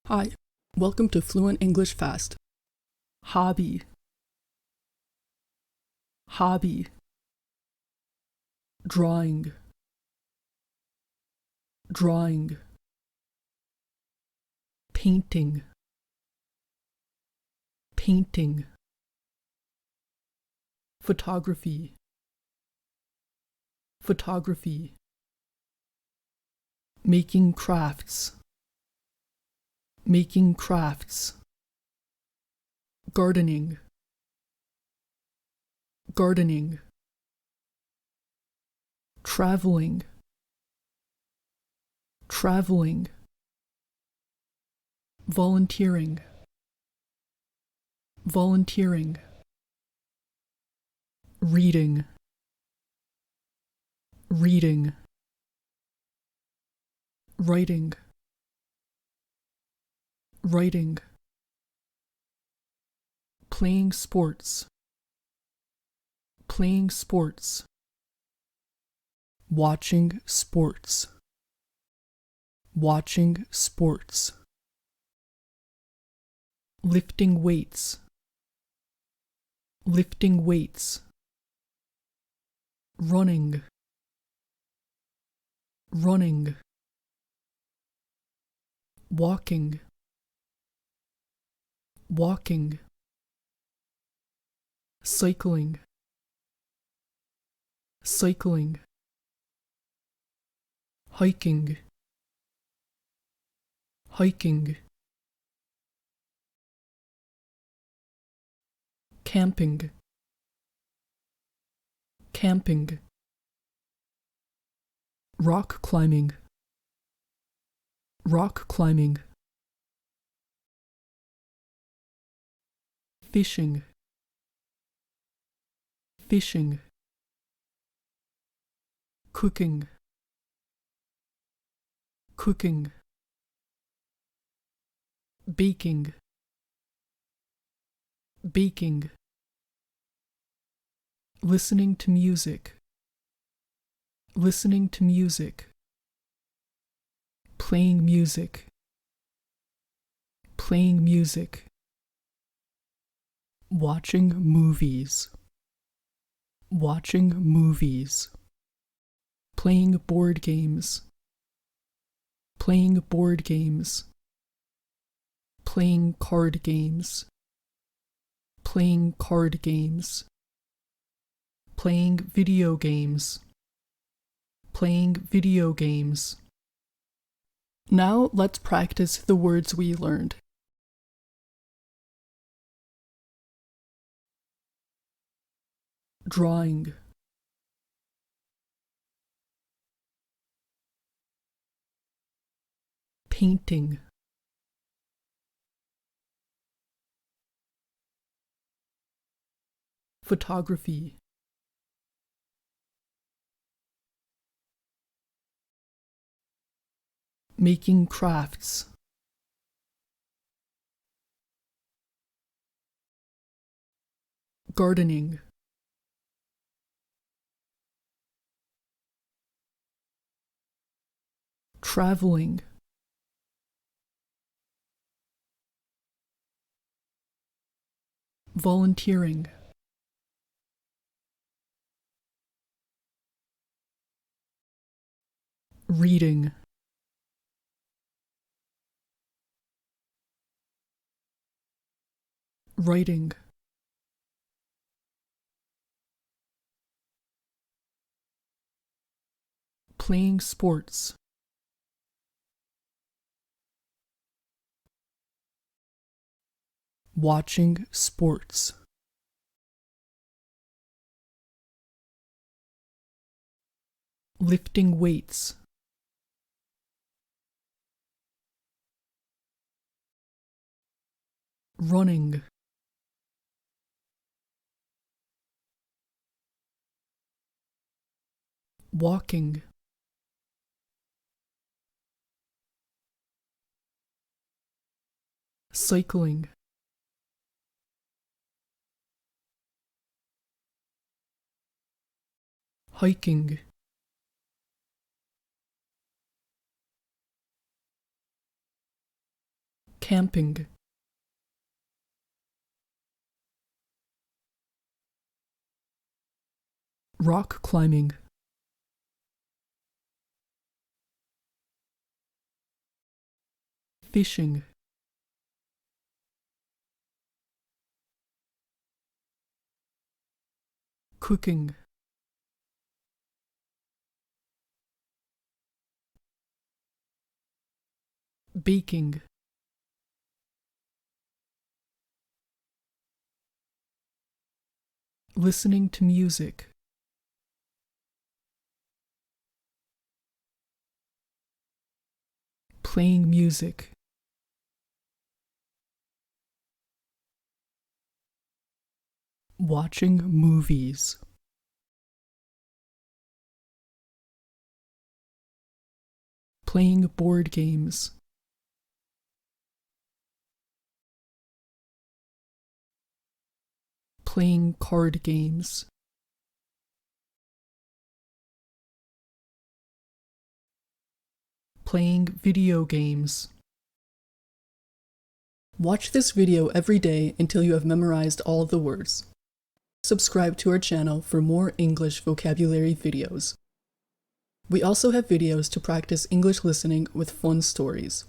Hi, welcome to Fluent English Fast. Hobby, hobby. Drawing, drawing. Painting, painting. Photography, photography. Making crafts, making crafts. Gardening, gardening. Traveling, traveling. Volunteering, volunteering. Reading, reading. Writing, writing. Playing sports, playing sports. Watching sports, watching sports. Lifting weights, lifting weights. Running, running. Walking, walking. Cycling, cycling. Hiking, hiking. Camping, camping. Rock climbing, rock climbing. Fishing, fishing. Cooking, cooking. Baking, baking. Listening to music, listening to music. Playing music, playing music. Watching movies, watching movies. Playing board games, playing board games. Playing card games, playing card games. Playing video games, playing video games. Now let's practice the words we learned. Drawing, painting, photography, making crafts, gardening, traveling, volunteering. Reading, writing. Playing sports, watching sports. Lifting weights, running, walking, cycling, hiking, camping, rock climbing, fishing, cooking, baking, listening to music, playing music, watching movies, playing board games, playing card games, playing video games. Watch this video every day until you have memorized all of the words. Subscribe to our channel for more English vocabulary videos. We also have videos to practice English listening with fun stories.